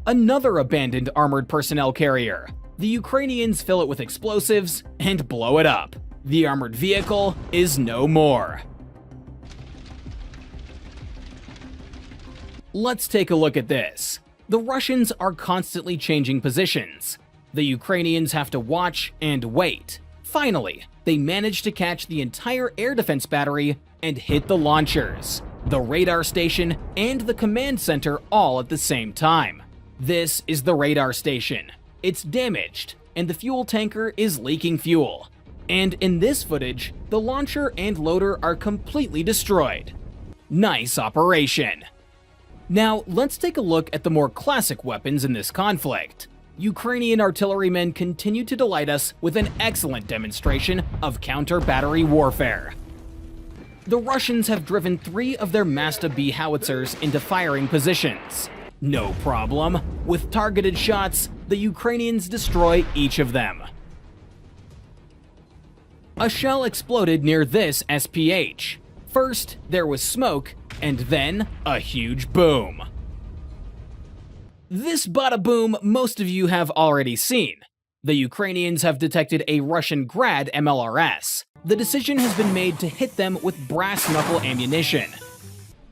Another abandoned armored personnel carrier. The Ukrainians fill it with explosives and blow it up. The armored vehicle is no more. Let's take a look at this. The Russians are constantly changing positions. The Ukrainians have to watch and wait. Finally, they manage to catch the entire air defense battery and hit the launchers, the radar station, and the command center all at the same time. This is the radar station. It's damaged, and the fuel tanker is leaking fuel. And in this footage, the launcher and loader are completely destroyed. Nice operation. Now, let's take a look at the more classic weapons in this conflict. Ukrainian artillerymen continue to delight us with an excellent demonstration of counter-battery warfare. The Russians have driven 3 of their Mazda B howitzers into firing positions. No problem. With targeted shots, the Ukrainians destroy each of them. A shell exploded near this SPH. First, there was smoke, and then a huge boom. This bada boom most of you have already seen. The Ukrainians have detected a Russian Grad MLRS. The decision has been made to hit them with brass knuckle ammunition.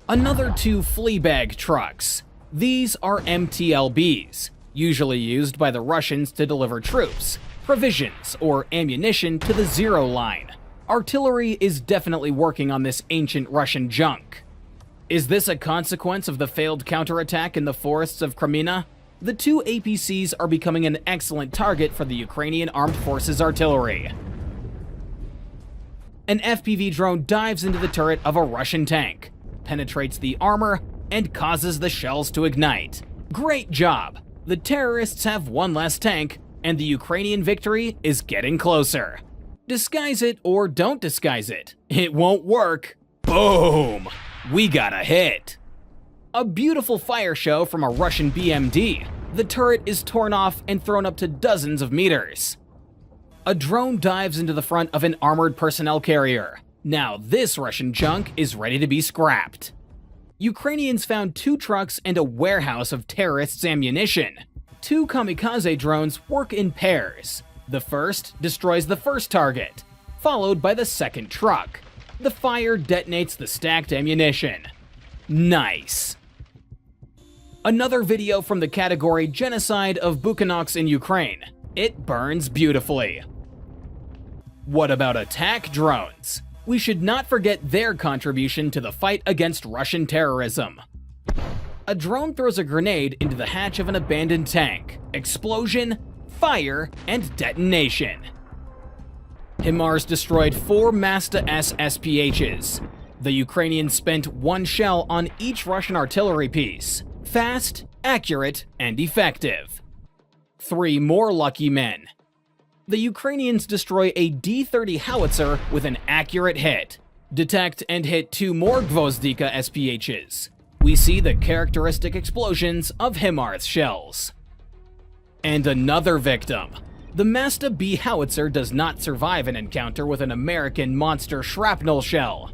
Another 2 Fleabag trucks. These are MTLBs, usually used by the Russians to deliver troops, provisions, or ammunition to the Zero Line. Artillery is definitely working on this ancient Russian junk. Is this a consequence of the failed counterattack in the forests of Crimea? The 2 APCs are becoming an excellent target for the Ukrainian Armed Forces artillery. An FPV drone dives into the turret of a Russian tank, penetrates the armor, and causes the shells to ignite. Great job! The terrorists have one less tank, and the Ukrainian victory is getting closer. Disguise it or don't disguise it. It won't work. Boom! We got a hit. A beautiful fire show from a Russian BMD. The turret is torn off and thrown up to dozens of meters. A drone dives into the front of an armored personnel carrier. Now this Russian junk is ready to be scrapped. Ukrainians found 2 trucks and a warehouse of terrorists' ammunition. 2 kamikaze drones work in pairs. The first destroys the first target, followed by the second truck. The fire detonates the stacked ammunition. Nice. Another video from the category Genocide of Buchanoks in Ukraine. It burns beautifully. What about attack drones? We should not forget their contribution to the fight against Russian terrorism. A drone throws a grenade into the hatch of an abandoned tank. Explosion, fire, and detonation. HIMARS destroyed 4 Mazda S SPHs. The Ukrainians spent 1 shell on each Russian artillery piece. Fast, accurate, and effective. 3 more lucky men. The Ukrainians destroy a D-30 howitzer with an accurate hit. Detect and hit 2 more Gvozdika SPHs. We see the characteristic explosions of HIMARS shells. And another victim. The Mazda B howitzer does not survive an encounter with an American monster shrapnel shell.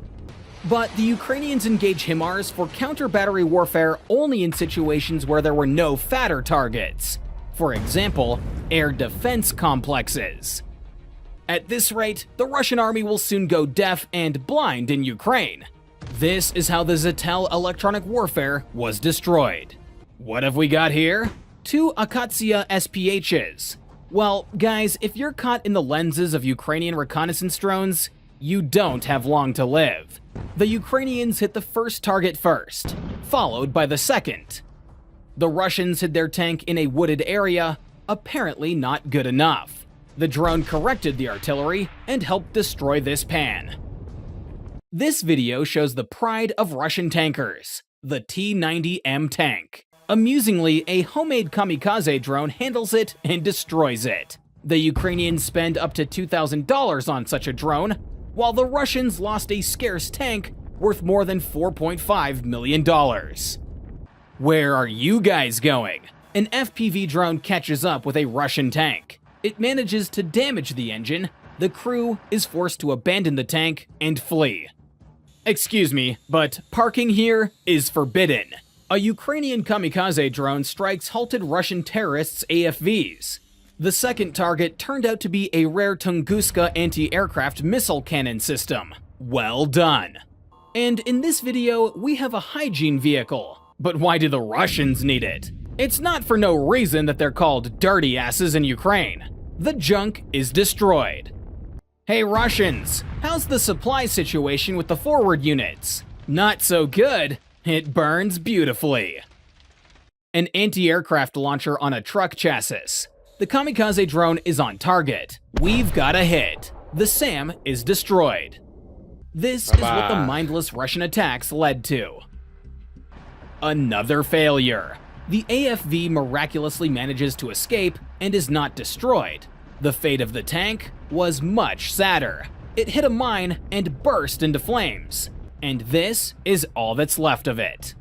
But the Ukrainians engage HIMARS for counter-battery warfare only in situations where there were no fatter targets. For example, air defense complexes. At this rate, the Russian army will soon go deaf and blind in Ukraine. This is how the Zytel electronic warfare was destroyed. What have we got here? 2 Akatsiya SPHs. Well, guys, if you're caught in the lenses of Ukrainian reconnaissance drones, you don't have long to live. The Ukrainians hit the first target first, followed by the second. The Russians hid their tank in a wooded area, apparently not good enough. The drone corrected the artillery and helped destroy this pan. This video shows the pride of Russian tankers, the T-90M tank. Amusingly, a homemade kamikaze drone handles it and destroys it. The Ukrainians spend up to $2,000 on such a drone, while the Russians lost a scarce tank worth more than $4.5 million. Where are you guys going? An FPV drone catches up with a Russian tank. It manages to damage the engine. The crew is forced to abandon the tank and flee. Excuse me, but parking here is forbidden. A Ukrainian kamikaze drone strikes halted Russian terrorists' AFVs. The second target turned out to be a rare Tunguska anti-aircraft missile cannon system. Well done. And in this video, we have a hygiene vehicle. But why do the Russians need it? It's not for no reason that they're called dirty asses in Ukraine. The junk is destroyed. Hey Russians, how's the supply situation with the forward units? Not so good. It burns beautifully. An anti-aircraft launcher on a truck chassis. The kamikaze drone is on target. We've got a hit. The SAM is destroyed. This is what the mindless Russian attacks led to. Another failure. The AFV miraculously manages to escape and is not destroyed. The fate of the tank was much sadder. It hit a mine and burst into flames. And this is all that's left of it.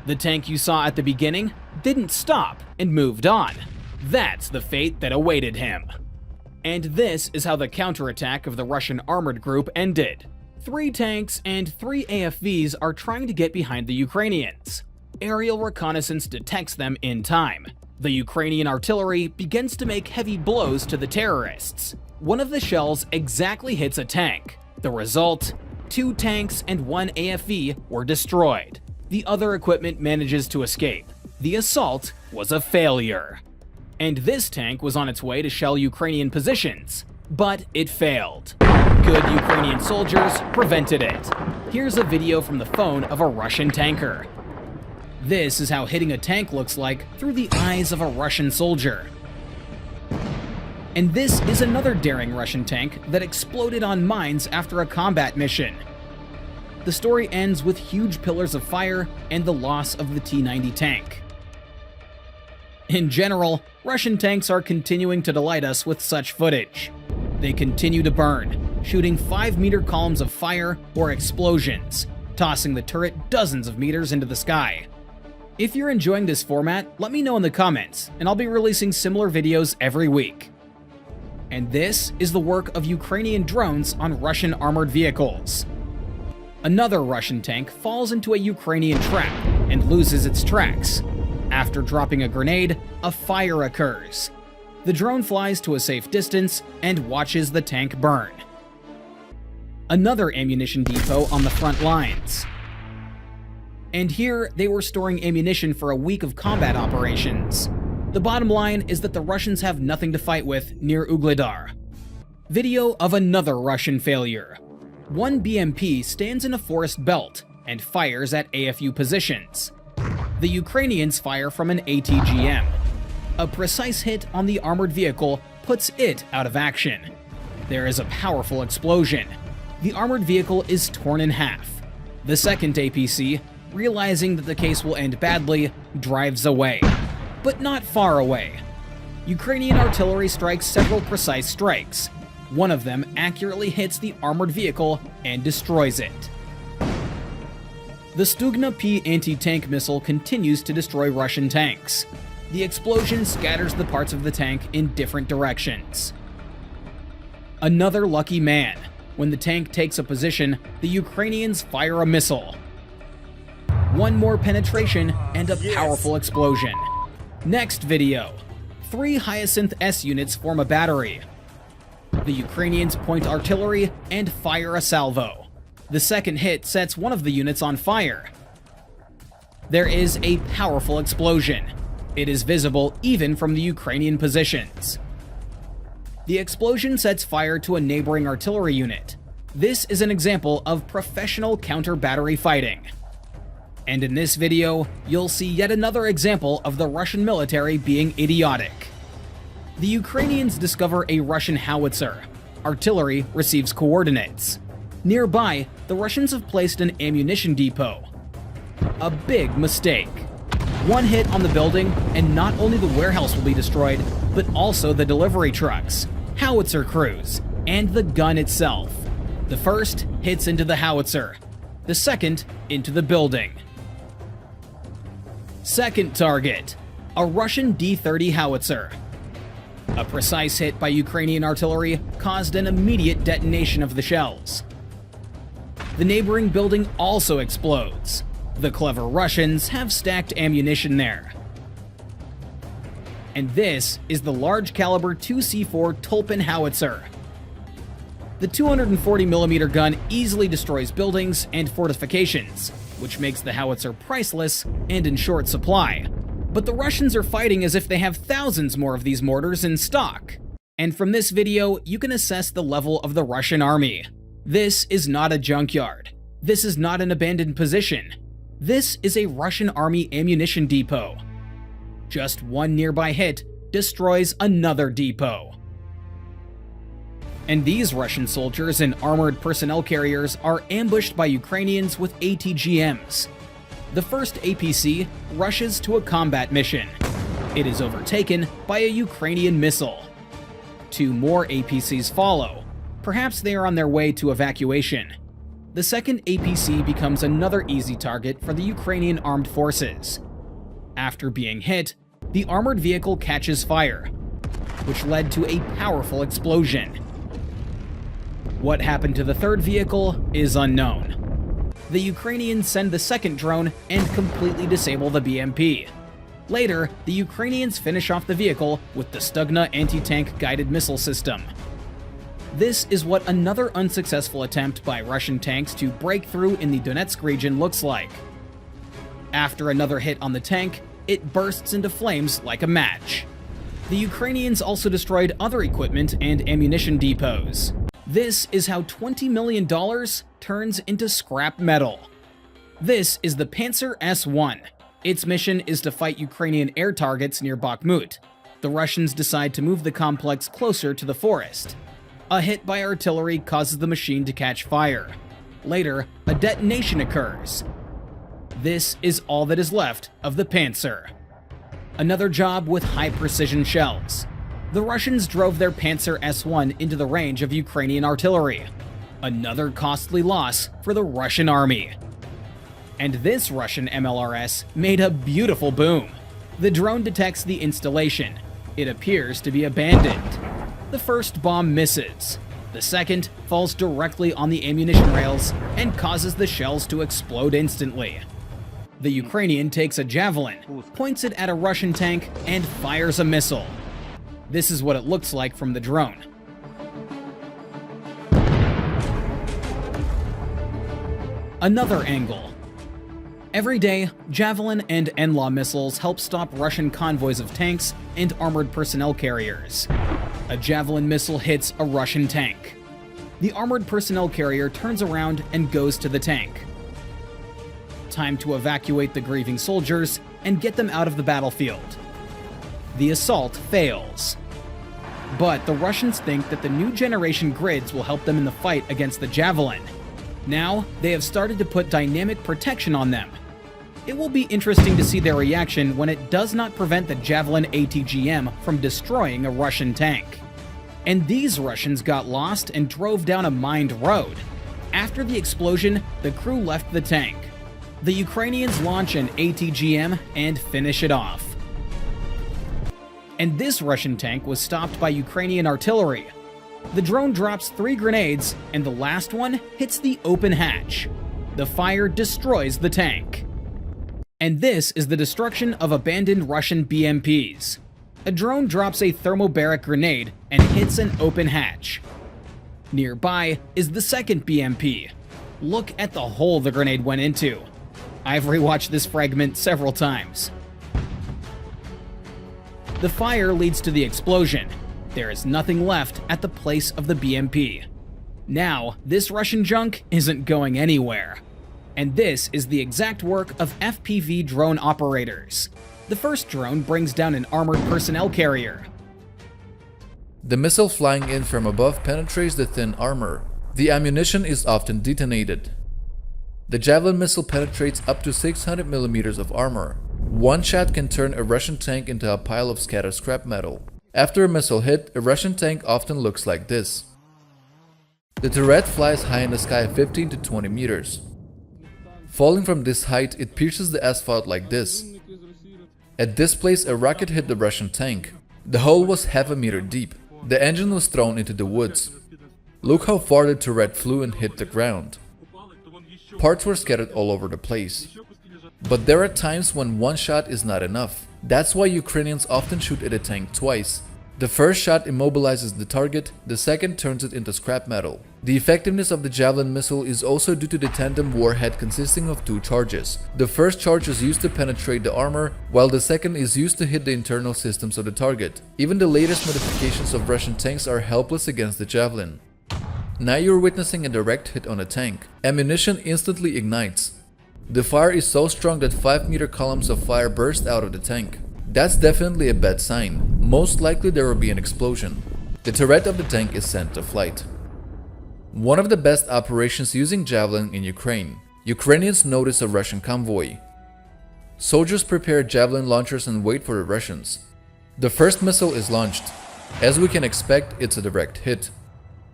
The tank you saw at the beginning didn't stop and moved on. That's the fate that awaited him. And this is how the counterattack of the Russian armored group ended. 3 tanks and 3 AFVs are trying to get behind the Ukrainians. Aerial reconnaissance detects them in time. The Ukrainian artillery begins to make heavy blows to the terrorists. One of the shells exactly hits a tank. The result? 2 tanks and 1 AFV were destroyed. The other equipment manages to escape. The assault was a failure. And this tank was on its way to shell Ukrainian positions, but it failed. Good Ukrainian soldiers prevented it. Here's a video from the phone of a Russian tanker. This is how hitting a tank looks like through the eyes of a Russian soldier. And this is another daring Russian tank that exploded on mines after a combat mission. The story ends with huge pillars of fire and the loss of the T-90 tank. In general, Russian tanks are continuing to delight us with such footage. They continue to burn, shooting 5-meter columns of fire or explosions, tossing the turret dozens of meters into the sky. If you're enjoying this format, let me know in the comments, and I'll be releasing similar videos every week. And this is the work of Ukrainian drones on Russian armored vehicles. Another Russian tank falls into a Ukrainian trap and loses its tracks. After dropping a grenade, a fire occurs. The drone flies to a safe distance and watches the tank burn. Another ammunition depot on the front lines. And here, they were storing ammunition for a week of combat operations. The bottom line is that the Russians have nothing to fight with near Ugledar. Video of another Russian failure. One BMP stands in a forest belt and fires at AFU positions. The Ukrainians fire from an ATGM. A precise hit on the armored vehicle puts it out of action. There is a powerful explosion. The armored vehicle is torn in half. The second APC, realizing that the case will end badly, drives away. But not far away. Ukrainian artillery strikes several precise strikes. One of them accurately hits the armored vehicle and destroys it. The Stugna P anti-tank missile continues to destroy Russian tanks. The explosion scatters the parts of the tank in different directions. Another lucky man. When the tank takes a position, the Ukrainians fire a missile. One more penetration and a powerful explosion. Next video. 3 Hyacinth S units form a battery. The Ukrainians point artillery and fire a salvo. The second hit sets one of the units on fire. There is a powerful explosion. It is visible even from the Ukrainian positions. The explosion sets fire to a neighboring artillery unit. This is an example of professional counter-battery fighting. And in this video, you'll see yet another example of the Russian military being idiotic. The Ukrainians discover a Russian howitzer. Artillery receives coordinates. Nearby, the Russians have placed an ammunition depot. A big mistake. One hit on the building, and not only the warehouse will be destroyed, but also the delivery trucks, howitzer crews, and the gun itself. The first hits into the howitzer, the second into the building. Second target, a Russian D-30 howitzer. A precise hit by Ukrainian artillery caused an immediate detonation of the shells. The neighboring building also explodes. The clever Russians have stacked ammunition there. And this is the large-caliber 2C4 Tulpen howitzer. The 240mm gun easily destroys buildings and fortifications, which makes the howitzer priceless and in short supply. But the Russians are fighting as if they have thousands more of these mortars in stock. And from this video, you can assess the level of the Russian army. This is not a junkyard. This is not an abandoned position. This is a Russian army ammunition depot. Just one nearby hit destroys another depot. And these Russian soldiers in armored personnel carriers are ambushed by Ukrainians with ATGMs. The first APC rushes to a combat mission. It is overtaken by a Ukrainian missile. 2 more APCs follow. Perhaps they are on their way to evacuation. The second APC becomes another easy target for the Ukrainian armed forces. After being hit, the armored vehicle catches fire, which led to a powerful explosion. What happened to the third vehicle is unknown. The Ukrainians send the second drone and completely disable the BMP. Later, the Ukrainians finish off the vehicle with the Stugna anti-tank guided missile system. This is what another unsuccessful attempt by Russian tanks to break through in the Donetsk region looks like. After another hit on the tank, it bursts into flames like a match. The Ukrainians also destroyed other equipment and ammunition depots. This is how $20 million turns into scrap metal. This is the Panzer S-1. Its mission is to fight Ukrainian air targets near Bakhmut. The Russians decide to move the complex closer to the forest. A hit by artillery causes the machine to catch fire. Later, a detonation occurs. This is all that is left of the Panzer. Another job with high-precision shells. The Russians drove their Panzer S-1 into the range of Ukrainian artillery. Another costly loss for the Russian army. And this Russian MLRS made a beautiful boom. The drone detects the installation. It appears to be abandoned. The first bomb misses. The second falls directly on the ammunition rails and causes the shells to explode instantly. The Ukrainian takes a javelin, points it at a Russian tank, and fires a missile. This is what it looks like from the drone. Another angle. Every day, Javelin and NLAW missiles help stop Russian convoys of tanks and armored personnel carriers. A Javelin missile hits a Russian tank. The armored personnel carrier turns around and goes to the tank. Time to evacuate the grieving soldiers and get them out of the battlefield. The assault fails. But the Russians think that the new generation grids will help them in the fight against the Javelin. Now, they have started to put dynamic protection on them. It will be interesting to see their reaction when it does not prevent the Javelin ATGM from destroying a Russian tank. And these Russians got lost and drove down a mined road. After the explosion, the crew left the tank. The Ukrainians launch an ATGM and finish it off. And this Russian tank was stopped by Ukrainian artillery. The drone drops 3 grenades, and the last one hits the open hatch. The fire destroys the tank. And this is the destruction of abandoned Russian BMPs. A drone drops a thermobaric grenade and hits an open hatch. Nearby is the second BMP. Look at the hole the grenade went into. I've rewatched this fragment several times. The fire leads to the explosion. There is nothing left at the place of the BMP. Now, this Russian junk isn't going anywhere. And this is the exact work of FPV drone operators. The first drone brings down an armored personnel carrier. The missile flying in from above penetrates the thin armor. The ammunition is often detonated. The Javelin missile penetrates up to 600 millimeters of armor. One shot can turn a Russian tank into a pile of scattered scrap metal. After a missile hit, a Russian tank often looks like this. The turret flies high in the sky 15 to 20 meters. Falling from this height, it pierces the asphalt like this. At this place, a rocket hit the Russian tank. The hole was half a meter deep. The engine was thrown into the woods. Look how far the turret flew and hit the ground. Parts were scattered all over the place. But there are times when one shot is not enough. That's why Ukrainians often shoot at a tank twice. The first shot immobilizes the target, the second turns it into scrap metal. The effectiveness of the Javelin missile is also due to the tandem warhead consisting of two charges. The first charge is used to penetrate the armor, while the second is used to hit the internal systems of the target. Even the latest modifications of Russian tanks are helpless against the Javelin. Now you're witnessing a direct hit on a tank. Ammunition instantly ignites. The fire is so strong that 5-meter columns of fire burst out of the tank. That's definitely a bad sign. Most likely there will be an explosion. The turret of the tank is sent to flight. One of the best operations using Javelin in Ukraine. Ukrainians notice a Russian convoy. Soldiers prepare Javelin launchers and wait for the Russians. The first missile is launched. As we can expect, it's a direct hit.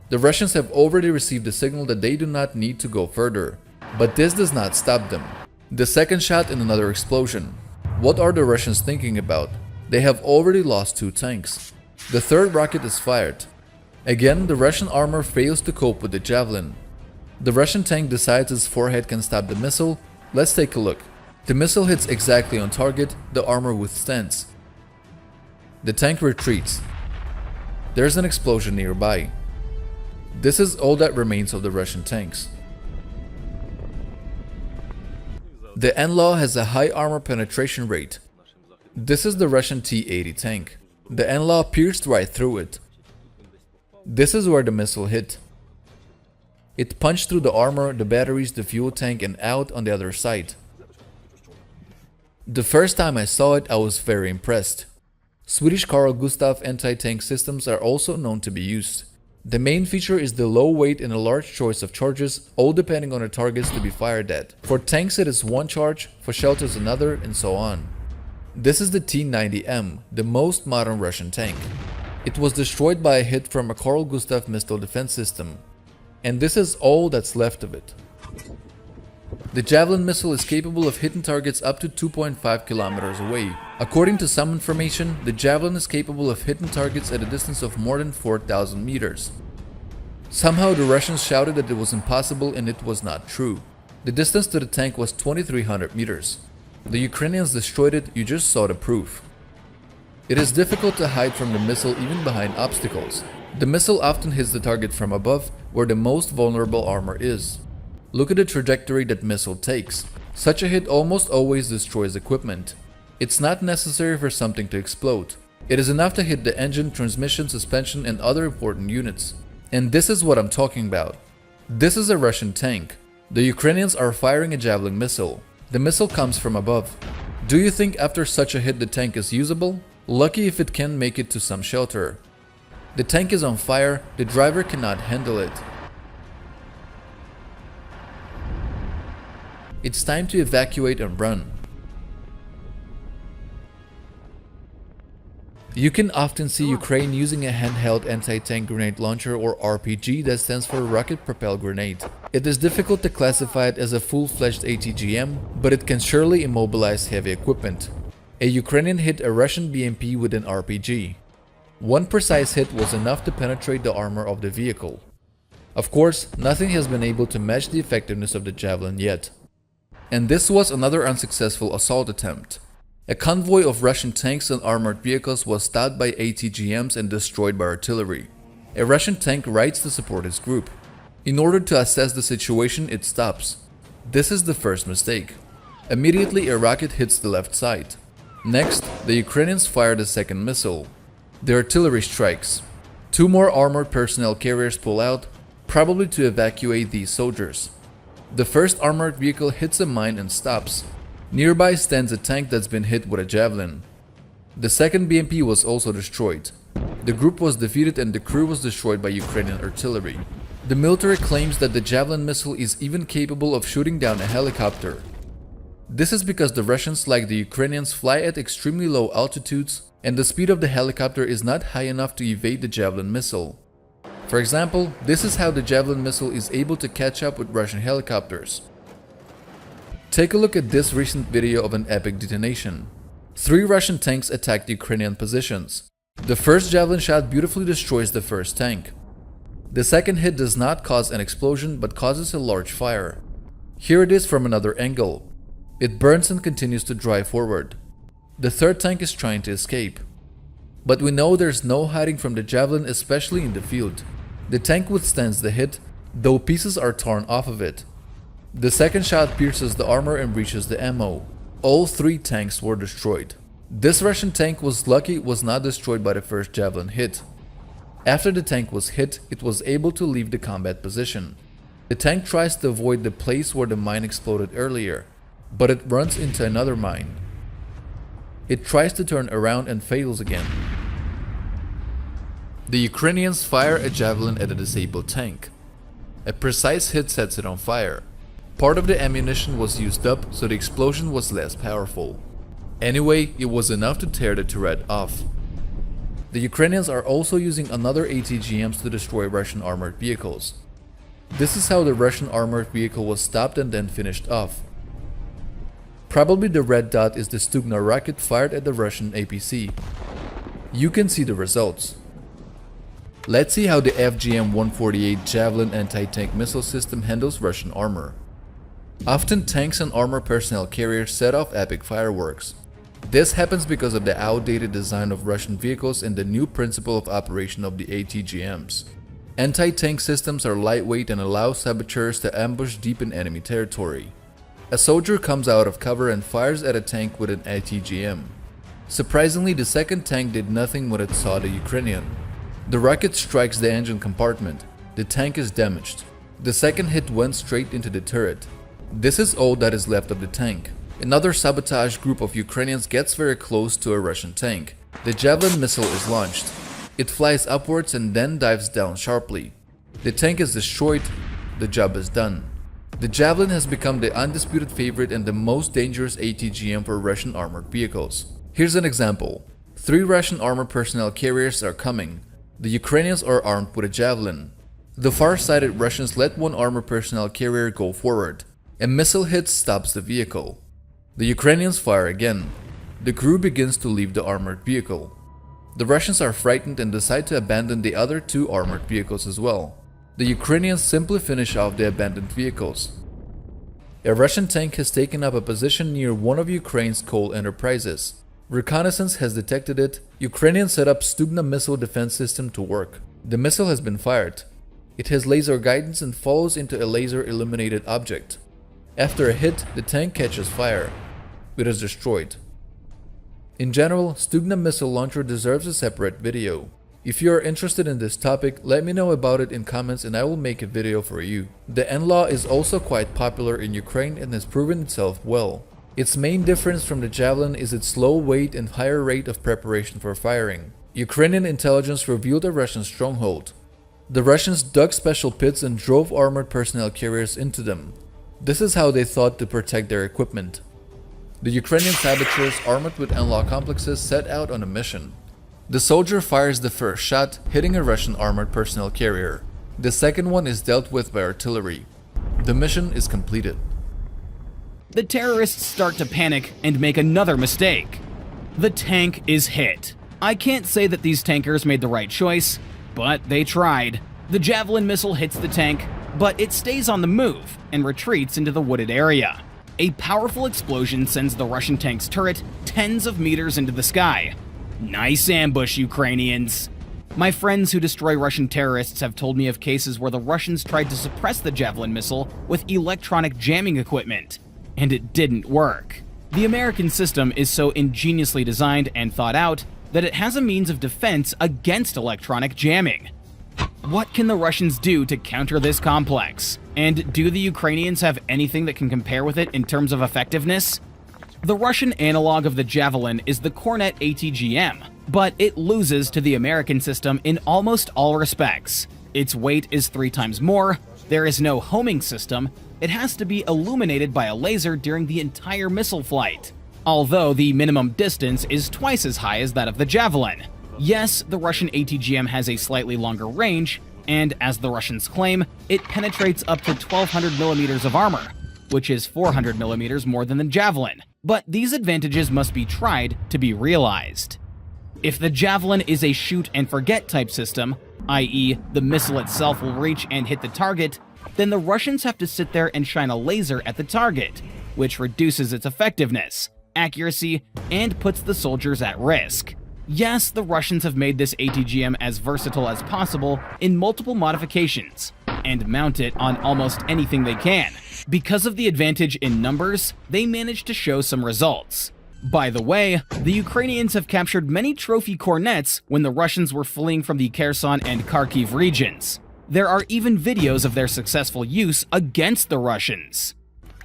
The Russians have already received the signal that they do not need to go further. But this does not stop them. The second shot and another explosion. What are the Russians thinking about? They have already lost 2 tanks. The third rocket is fired. Again, the Russian armor fails to cope with the Javelin. The Russian tank decides its forehead can stop the missile. Let's take a look. The missile hits exactly on target, the armor withstands. The tank retreats. There's an explosion nearby. This is all that remains of the Russian tanks. The NLAW has a high armor penetration rate. This is the Russian T-80 tank. The NLAW pierced right through it. This is where the missile hit. It punched through the armor, the batteries, the fuel tank and out on the other side. The first time I saw it, I was very impressed. Swedish Carl Gustaf anti-tank systems are also known to be used. The main feature is the low weight and a large choice of charges, all depending on the targets to be fired at. For tanks it is 1 charge, for shelters another, and so on. This is the T-90M, the most modern Russian tank. It was destroyed by a hit from a Carl Gustaf missile defense system. And this is all that's left of it. The Javelin missile is capable of hitting targets up to 2.5 kilometers away. According to some information, the Javelin is capable of hitting targets at a distance of more than 4,000 meters. Somehow the Russians shouted that it was impossible and it was not true. The distance to the tank was 2,300 meters. The Ukrainians destroyed it, you just saw the proof. It is difficult to hide from the missile even behind obstacles. The missile often hits the target from above, where the most vulnerable armor is. Look at the trajectory that missile takes. Such a hit almost always destroys equipment. It's not necessary for something to explode. It is enough to hit the engine, transmission, suspension and other important units. And this is what I'm talking about. This is a Russian tank. The Ukrainians are firing a Javelin missile. The missile comes from above. Do you think after such a hit the tank is usable? Lucky if it can make it to some shelter. The tank is on fire, the driver cannot handle it. It's time to evacuate and run. You can often see Ukraine using a handheld anti-tank grenade launcher or RPG, that stands for rocket propelled grenade. It is difficult to classify it as a full-fledged ATGM, but it can surely immobilize heavy equipment. A Ukrainian hit a Russian BMP with an RPG. One precise hit was enough to penetrate the armor of the vehicle. Of course, nothing has been able to match the effectiveness of the Javelin yet. And this was another unsuccessful assault attempt. A convoy of Russian tanks and armored vehicles was stopped by ATGMs and destroyed by artillery. A Russian tank rides to support its group. In order to assess the situation, it stops. This is the first mistake. Immediately a rocket hits the left side. Next, the Ukrainians fired a second missile. The artillery strikes. 2 more armored personnel carriers pull out, probably to evacuate these soldiers. The first armored vehicle hits a mine and stops. Nearby stands a tank that's been hit with a Javelin. The second BMP was also destroyed. The group was defeated and the crew was destroyed by Ukrainian artillery. The military claims that the Javelin missile is even capable of shooting down a helicopter. This is because the Russians, like the Ukrainians, fly at extremely low altitudes and the speed of the helicopter is not high enough to evade the Javelin missile. For example, this is how the Javelin missile is able to catch up with Russian helicopters. Take a look at this recent video of an epic detonation. 3 Russian tanks attacked Ukrainian positions. The first Javelin shot beautifully destroys the first tank. The second hit does not cause an explosion but causes a large fire. Here it is from another angle. It burns and continues to drive forward. The third tank is trying to escape. But we know there's no hiding from the Javelin, especially in the field. The tank withstands the hit, though pieces are torn off of it. The second shot pierces the armor and reaches the ammo. All 3 tanks were destroyed. This Russian tank was lucky it was not destroyed by the first Javelin hit. After the tank was hit, it was able to leave the combat position. The tank tries to avoid the place where the mine exploded earlier, but it runs into another mine. It tries to turn around and fails again. The Ukrainians fire a Javelin at a disabled tank. A precise hit sets it on fire. Part of the ammunition was used up, so the explosion was less powerful. Anyway, it was enough to tear the turret off. The Ukrainians are also using another ATGMs to destroy Russian armored vehicles. This is how the Russian armored vehicle was stopped and then finished off. Probably the red dot is the Stugna rocket fired at the Russian APC. You can see the results. Let's see how the FGM-148 Javelin anti-tank missile system handles Russian armor. Often tanks and armor personnel carriers set off epic fireworks. This happens because of the outdated design of Russian vehicles and the new principle of operation of the ATGMs. Anti-tank systems are lightweight and allow saboteurs to ambush deep in enemy territory. A soldier comes out of cover and fires at a tank with an ATGM. Surprisingly, the second tank did nothing when it saw the Ukrainian. The rocket strikes the engine compartment. The tank is damaged. The second hit went straight into the turret. This is all that is left of the tank. Another sabotage group of Ukrainians gets very close to a Russian tank. The Javelin missile is launched. It flies upwards and then dives down sharply. The tank is destroyed. The job is done. The Javelin has become the undisputed favorite and the most dangerous ATGM for Russian armored vehicles. Here's an example. 3 Russian armored personnel carriers are coming. The Ukrainians are armed with a Javelin. The far-sighted Russians let one armored personnel carrier go forward. A missile hit stops the vehicle. The Ukrainians fire again. The crew begins to leave the armored vehicle. The Russians are frightened and decide to abandon the other 2 armored vehicles as well. The Ukrainians simply finish off the abandoned vehicles. A Russian tank has taken up a position near one of Ukraine's coal enterprises. Reconnaissance has detected it. Ukrainians set up Stugna missile defense system to work. The missile has been fired. It has laser guidance and follows into a laser illuminated object. After a hit, the tank catches fire. It is destroyed. In general, Stugna missile launcher deserves a separate video. If you are interested in this topic, let me know about it in comments and I will make a video for you. The NLAW is also quite popular in Ukraine and has proven itself well. Its main difference from the Javelin is its low weight and higher rate of preparation for firing. Ukrainian intelligence revealed a Russian stronghold. The Russians dug special pits and drove armored personnel carriers into them. This is how they thought to protect their equipment. The Ukrainian saboteurs armored with NLAW complexes set out on a mission. The soldier fires the first shot, hitting a Russian armored personnel carrier. The second one is dealt with by artillery. The mission is completed. The terrorists start to panic and make another mistake. The tank is hit. I can't say that these tankers made the right choice, but they tried. The Javelin missile hits the tank, but it stays on the move and retreats into the wooded area. A powerful explosion sends the Russian tank's turret tens of meters into the sky. Nice ambush, Ukrainians. My friends who destroy Russian terrorists have told me of cases where the Russians tried to suppress the Javelin missile with electronic jamming equipment, and it didn't work. The American system is so ingeniously designed and thought out that it has a means of defense against electronic jamming. What can the Russians do to counter this complex? And do the Ukrainians have anything that can compare with it in terms of effectiveness? The Russian analog of the Javelin is the Kornet ATGM, but it loses to the American system in almost all respects. Its weight is 3 times more, there is no homing system, it has to be illuminated by a laser during the entire missile flight, although the minimum distance is twice as high as that of the Javelin. Yes, the Russian ATGM has a slightly longer range, and as the Russians claim, it penetrates up to 1200 millimeters of armor, which is 400 millimeters more than the Javelin. But these advantages must be tried to be realized. If the Javelin is a shoot-and-forget type system, i.e. the missile itself will reach and hit the target, then the Russians have to sit there and shine a laser at the target. which reduces its effectiveness, accuracy, and puts the soldiers at risk. Yes, the Russians have made this ATGM as versatile as possible in multiple modifications, and mount it on almost anything they can. Because of the advantage in numbers, they managed to show some results. By the way, the Ukrainians have captured many trophy cornets when the Russians were fleeing from the Kherson and Kharkiv regions. There are even videos of their successful use against the Russians.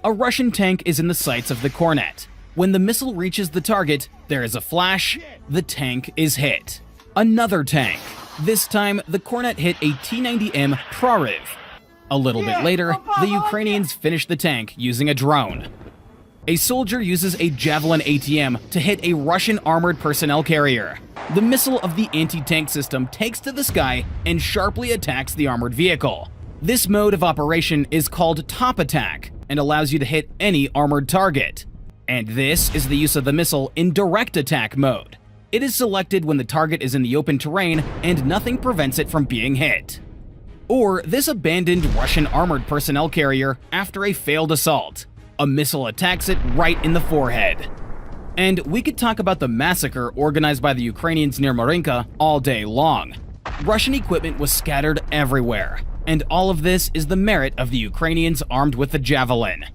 A Russian tank is in the sights of the cornet. When the missile reaches the target, there is a flash, the tank is hit. Another tank. This time, the cornet hit a T-90M Proryev. A little bit later, the Ukrainians finish the tank using a drone. A soldier uses a Javelin ATM to hit a Russian armored personnel carrier. The missile of the anti-tank system takes to the sky and sharply attacks the armored vehicle. This mode of operation is called top attack and allows you to hit any armored target. And this is the use of the missile in direct attack mode. It is selected when the target is in the open terrain and nothing prevents it from being hit. Or this abandoned Russian armored personnel carrier after a failed assault. A missile attacks it right in the forehead. And we could talk about the massacre organized by the Ukrainians near Marinka all day long. Russian equipment was scattered everywhere, and all of this is the merit of the Ukrainians armed with the Javelin.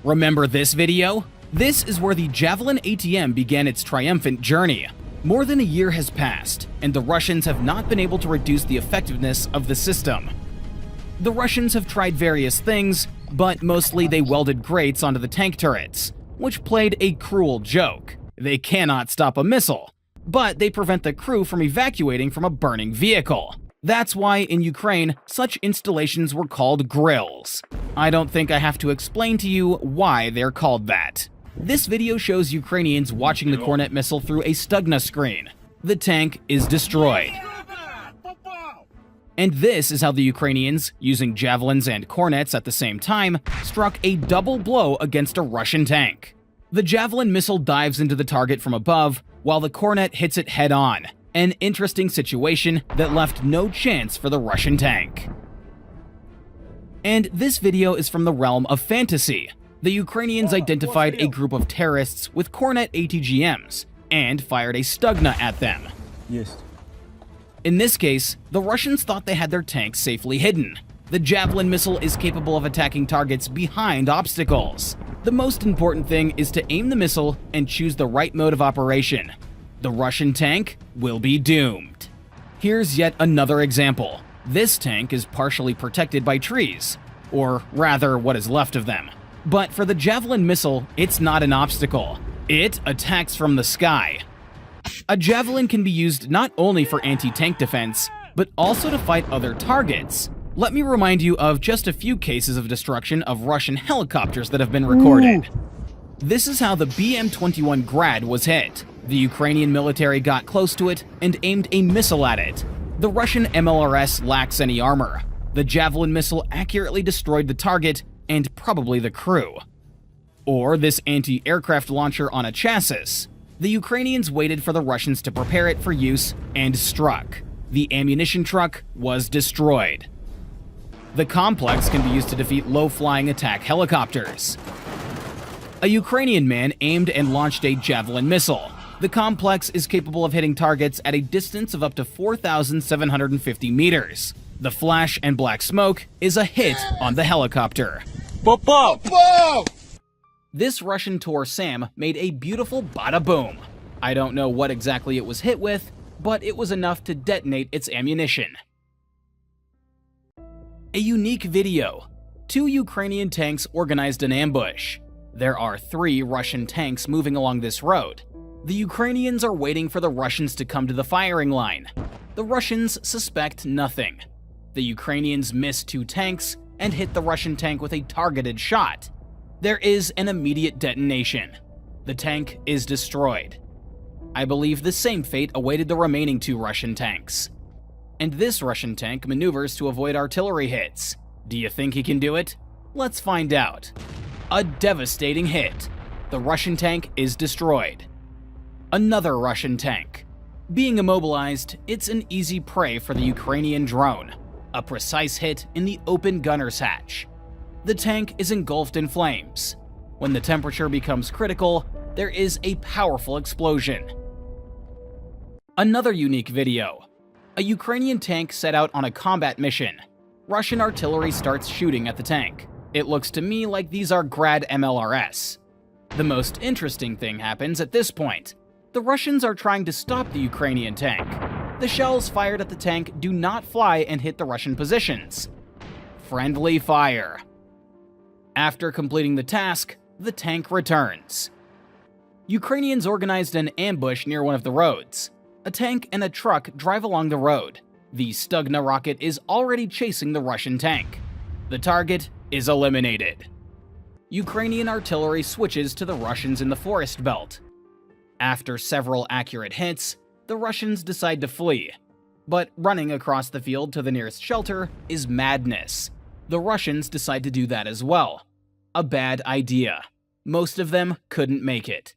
Remember this video? This is where the Javelin ATM began its triumphant journey. More than a year has passed, and the Russians have not been able to reduce the effectiveness of the system. The Russians have tried various things, but mostly they welded grates onto the tank turrets, which played a cruel joke. They cannot stop a missile, but they prevent the crew from evacuating from a burning vehicle. That's why in Ukraine, such installations were called grills. I don't think I have to explain to you why they're called that. This video shows Ukrainians watching the Kornet missile through a Stugna screen. The tank is destroyed. And this is how the Ukrainians, using javelins and cornets at the same time, struck a double blow against a Russian tank. The javelin missile dives into the target from above, while the cornet hits it head-on, an interesting situation that left no chance for the Russian tank. And this video is from the realm of fantasy. The Ukrainians identified a group of terrorists with cornet ATGMs and fired a Stugna at them. Yes. In this case, the Russians thought they had their tanks safely hidden. The Javelin missile is capable of attacking targets behind obstacles. The most important thing is to aim the missile and choose the right mode of operation. The Russian tank will be doomed. Here's yet another example. This tank is partially protected by trees, or rather what is left of them. But for the Javelin missile, it's not an obstacle. It attacks from the sky. A Javelin can be used not only for anti-tank defense, but also to fight other targets. Let me remind you of just a few cases of destruction of Russian helicopters that have been recorded. This is how the BM-21 Grad was hit. The Ukrainian military got close to it and aimed a missile at it. The Russian MLRS lacks any armor. The Javelin missile accurately destroyed the target and probably the crew. Or this anti-aircraft launcher on a chassis. The Ukrainians waited for the Russians to prepare it for use and struck. The ammunition truck was destroyed. The complex can be used to defeat low-flying attack helicopters. A Ukrainian man aimed and launched a Javelin missile. The complex is capable of hitting targets at a distance of up to 4,750 meters. The flash and black smoke is a hit on the helicopter. This Russian Tor Sam made a beautiful bada boom. I don't know what exactly it was hit with, but it was enough to detonate its ammunition. A unique video. 2 Ukrainian tanks organized an ambush. There are 3 Russian tanks moving along this road. The Ukrainians are waiting for the Russians to come to the firing line. The Russians suspect nothing. The Ukrainians miss 2 tanks and hit the Russian tank with a targeted shot. There is an immediate detonation. The tank is destroyed. I believe the same fate awaited the remaining 2 Russian tanks. And this Russian tank maneuvers to avoid artillery hits. Do you think he can do it? Let's find out. A devastating hit. The Russian tank is destroyed. Another Russian tank. Being immobilized, it's an easy prey for the Ukrainian drone. A precise hit in the open gunner's hatch. The tank is engulfed in flames. When the temperature becomes critical, there is a powerful explosion. Another unique video. A Ukrainian tank set out on a combat mission. Russian artillery starts shooting at the tank. It looks to me like these are Grad MLRS. The most interesting thing happens at this point. The Russians are trying to stop the Ukrainian tank. The shells fired at the tank do not fly and hit the Russian positions. Friendly fire. After completing the task, the tank returns. Ukrainians organized an ambush near one of the roads. A tank and a truck drive along the road. The Stugna rocket is already chasing the Russian tank. The target is eliminated. Ukrainian artillery switches to the Russians in the forest belt. After several accurate hits, the Russians decide to flee. But running across the field to the nearest shelter is madness. The Russians decide to do that as well. A bad idea. Most of them couldn't make it.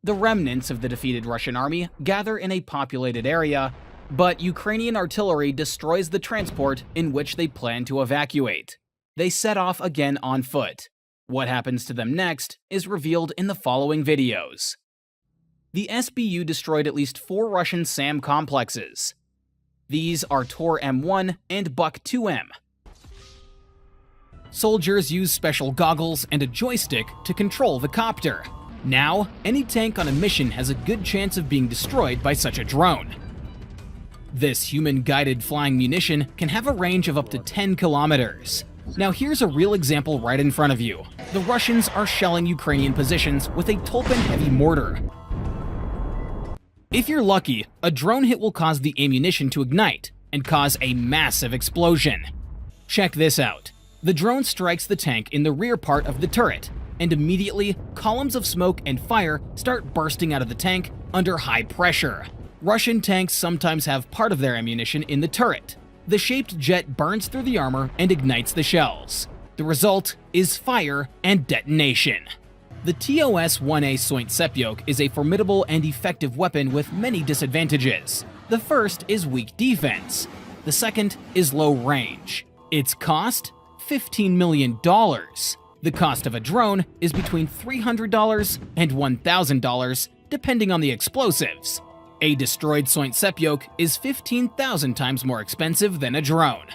The remnants of the defeated Russian army gather in a populated area, but Ukrainian artillery destroys the transport in which they plan to evacuate. They set off again on foot. What happens to them next is revealed in the following videos. The SBU destroyed at least 4 Russian SAM complexes. These are Tor M1 and Buck 2M. Soldiers use special goggles and a joystick to control the copter. Now, any tank on a mission has a good chance of being destroyed by such a drone. This human-guided flying munition can have a range of up to 10 kilometers. Now here's a real example right in front of you. The Russians are shelling Ukrainian positions with a Tulpin heavy mortar. If you're lucky, a drone hit will cause the ammunition to ignite and cause a massive explosion. Check this out. The drone strikes the tank in the rear part of the turret, and immediately, columns of smoke and fire start bursting out of the tank under high pressure. Russian tanks sometimes have part of their ammunition in the turret. The shaped jet burns through the armor and ignites the shells. The result is fire and detonation. The TOS-1A Soint Sepyok is a formidable and effective weapon with many disadvantages. The first is weak defense. The second is low range. Its cost? $15 million. The cost of a drone is between $300 and $1,000, depending on the explosives. A destroyed Soint Sepyok is 15,000 times more expensive than a drone.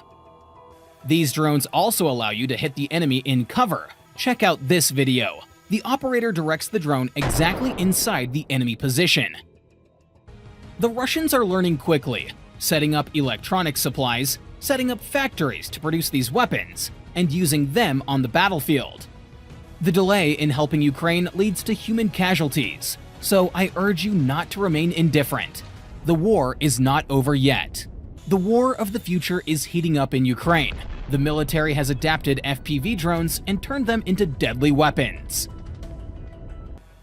These drones also allow you to hit the enemy in cover. Check out this video. The operator directs the drone exactly inside the enemy position. The Russians are learning quickly, setting up electronic supplies, setting up factories to produce these weapons, and using them on the battlefield. The delay in helping Ukraine leads to human casualties, so I urge you not to remain indifferent. The war is not over yet. The war of the future is heating up in Ukraine. The military has adapted FPV drones and turned them into deadly weapons.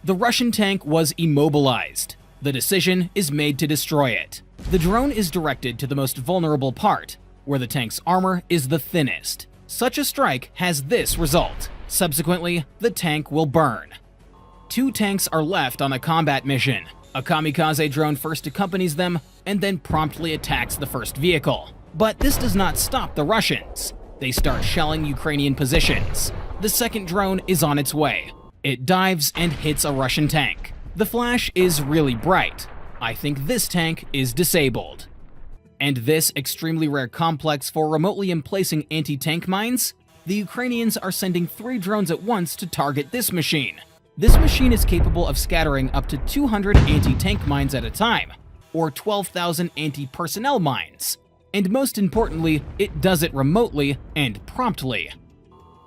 The Russian tank was immobilized. The decision is made to destroy it. The drone is directed to the most vulnerable part, where the tank's armor is the thinnest. Such a strike has this result. Subsequently, the tank will burn. 2 tanks are left on a combat mission. A kamikaze drone first accompanies them and then promptly attacks the first vehicle. But this does not stop the Russians. They start shelling Ukrainian positions. The second drone is on its way. It dives and hits a Russian tank. The flash is really bright. I think this tank is disabled. And this extremely rare complex for remotely emplacing anti-tank mines? The Ukrainians are sending 3 drones at once to target this machine. This machine is capable of scattering up to 200 anti-tank mines at a time, or 12,000 anti-personnel mines. And most importantly, it does it remotely and promptly.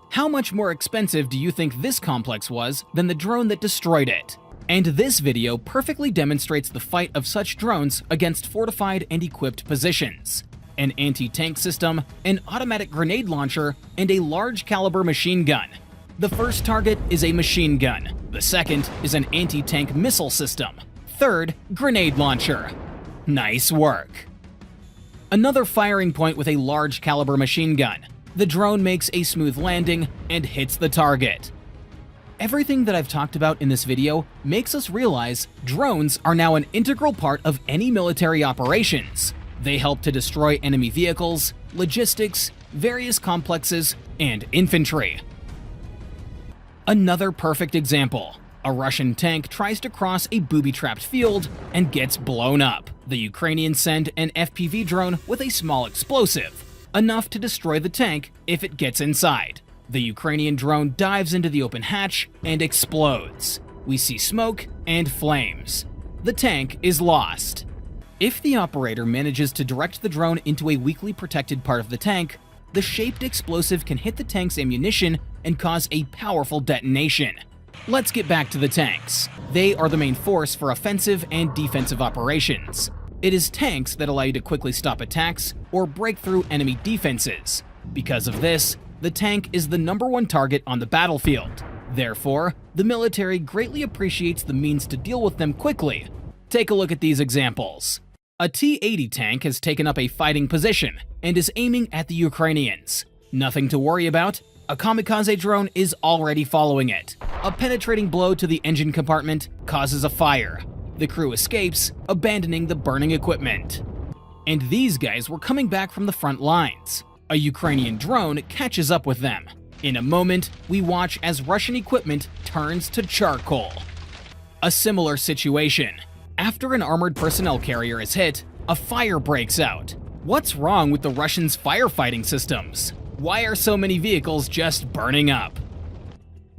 How much more expensive do you think this complex was than the drone that destroyed it? And this video perfectly demonstrates the fight of such drones against fortified and equipped positions. An anti-tank system, an automatic grenade launcher, and a large caliber machine gun. The first target is a machine gun. The second is an anti-tank missile system. Third, grenade launcher. Nice work. Another firing point with a large caliber machine gun. The drone makes a smooth landing and hits the target. Everything that I've talked about in this video makes us realize drones are now an integral part of any military operations. They help to destroy enemy vehicles, logistics, various complexes, and infantry. Another perfect example. A Russian tank tries to cross a booby-trapped field and gets blown up. The Ukrainians send an FPV drone with a small explosive, enough to destroy the tank if it gets inside. The Ukrainian drone dives into the open hatch and explodes. We see smoke and flames. The tank is lost. If the operator manages to direct the drone into a weakly protected part of the tank, the shaped explosive can hit the tank's ammunition and cause a powerful detonation. Let's get back to the tanks. They are the main force for offensive and defensive operations. It is tanks that allow you to quickly stop attacks or break through enemy defenses. Because of this, the tank is the #1 target on the battlefield. Therefore, the military greatly appreciates the means to deal with them quickly. Take a look at these examples. A T-80 tank has taken up a fighting position and is aiming at the Ukrainians. Nothing to worry about. A kamikaze drone is already following it. A penetrating blow to the engine compartment causes a fire. The crew escapes, abandoning the burning equipment. And these guys were coming back from the front lines. A Ukrainian drone catches up with them. In a moment, we watch as Russian equipment turns to charcoal. A similar situation. After an armored personnel carrier is hit, a fire breaks out. What's wrong with the Russians' firefighting systems? Why are so many vehicles just burning up?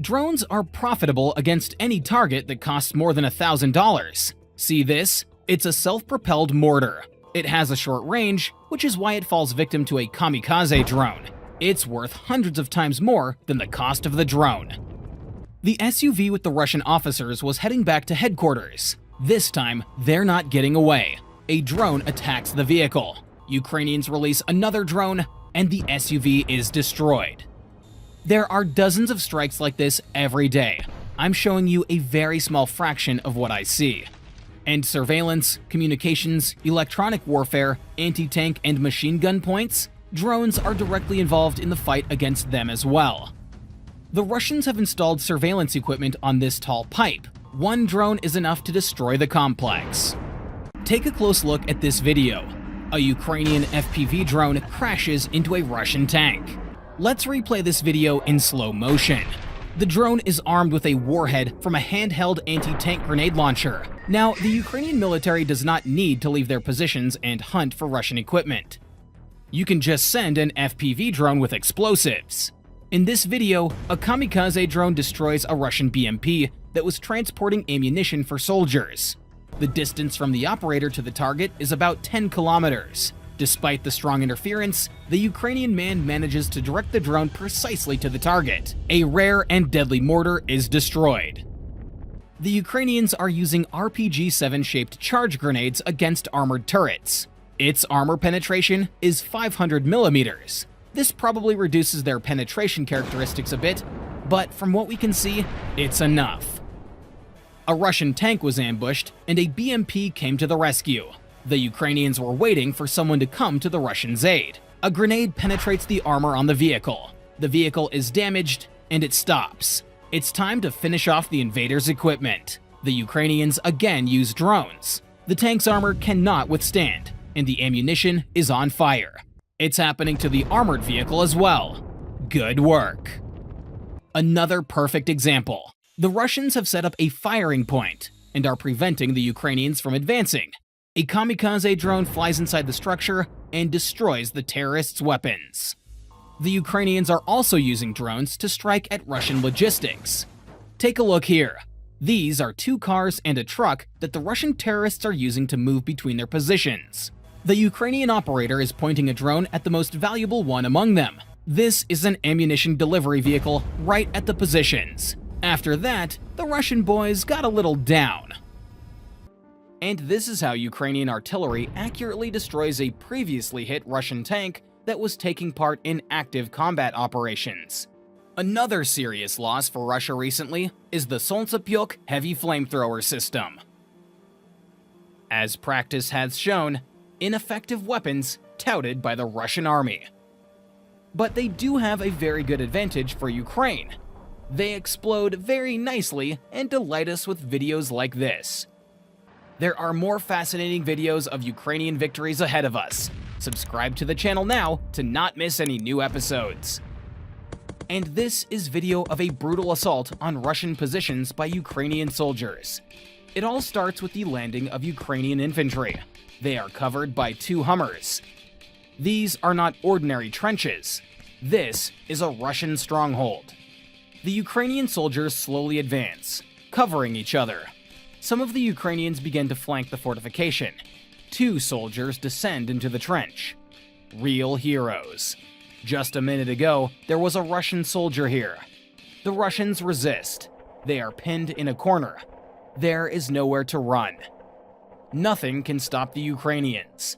Drones are profitable against any target that costs more than $1,000. See this? It's a self-propelled mortar. It has a short range, which is why it falls victim to a kamikaze drone. It's worth hundreds of times more than the cost of the drone. The SUV with the Russian officers was heading back to headquarters. This time, they're not getting away. A drone attacks the vehicle. Ukrainians release another drone, and the SUV is destroyed. There are dozens of strikes like this every day. I'm showing you a very small fraction of what I see. And surveillance, communications, electronic warfare, anti-tank and machine gun points, drones are directly involved in the fight against them as well. The Russians have installed surveillance equipment on this tall pipe. One drone is enough to destroy the complex. Take a close look at this video. A Ukrainian FPV drone crashes into a Russian tank. Let's replay this video in slow motion. The drone is armed with a warhead from a handheld anti-tank grenade launcher. Now, the Ukrainian military does not need to leave their positions and hunt for Russian equipment. You can just send an FPV drone with explosives. In this video, a kamikaze drone destroys a Russian BMP that was transporting ammunition for soldiers. The distance from the operator to the target is about 10 kilometers. Despite the strong interference, the Ukrainian man manages to direct the drone precisely to the target. A rare and deadly mortar is destroyed. The Ukrainians are using RPG-7-shaped charge grenades against armored turrets. Its armor penetration is 500 millimeters. This probably reduces their penetration characteristics a bit, but from what we can see, it's enough. A Russian tank was ambushed, and a BMP came to the rescue. The Ukrainians were waiting for someone to come to the Russians' aid. A grenade penetrates the armor on the vehicle. The vehicle is damaged, and it stops. It's time to finish off the invaders' equipment. The Ukrainians again use drones. The tank's armor cannot withstand, and the ammunition is on fire. It's happening to the armored vehicle as well. Good work. Another perfect example. The Russians have set up a firing point and are preventing the Ukrainians from advancing. A kamikaze drone flies inside the structure and destroys the terrorists' weapons. The Ukrainians are also using drones to strike at Russian logistics. Take a look here. These are 2 cars and a truck that the Russian terrorists are using to move between their positions. The Ukrainian operator is pointing a drone at the most valuable one among them. This is an ammunition delivery vehicle right at the positions. After that, the Russian boys got a little down. And this is how Ukrainian artillery accurately destroys a previously hit Russian tank that was taking part in active combat operations. Another serious loss for Russia recently is the Solntsepyok heavy flamethrower system. As practice has shown, ineffective weapons touted by the Russian army. But they do have a very good advantage for Ukraine. They explode very nicely and delight us with videos like this. There are more fascinating videos of Ukrainian victories ahead of us. Subscribe to the channel now to not miss any new episodes. And this is video of a brutal assault on Russian positions by Ukrainian soldiers. It all starts with the landing of Ukrainian infantry. They are covered by 2 Hummers. These are not ordinary trenches. This is a Russian stronghold. The Ukrainian soldiers slowly advance, covering each other. Some of the Ukrainians begin to flank the fortification. 2 soldiers descend into the trench. Real heroes. Just a minute ago, there was a Russian soldier here. The Russians resist. They are pinned in a corner. There is nowhere to run. Nothing can stop the Ukrainians.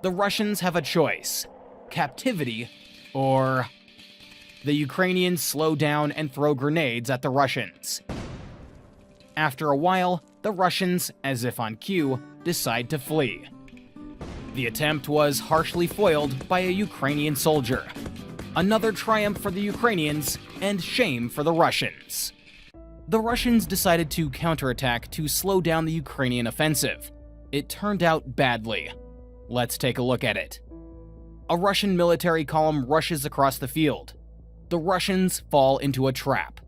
The Russians have a choice: captivity or... The Ukrainians slow down and throw grenades at the Russians. After a while, the Russians, as if on cue, decide to flee. The attempt was harshly foiled by a Ukrainian soldier. Another triumph for the Ukrainians and shame for the Russians. The Russians decided to counterattack to slow down the Ukrainian offensive. It turned out badly. Let's take a look at it. A Russian military column rushes across the field. The Russians fall into a trap.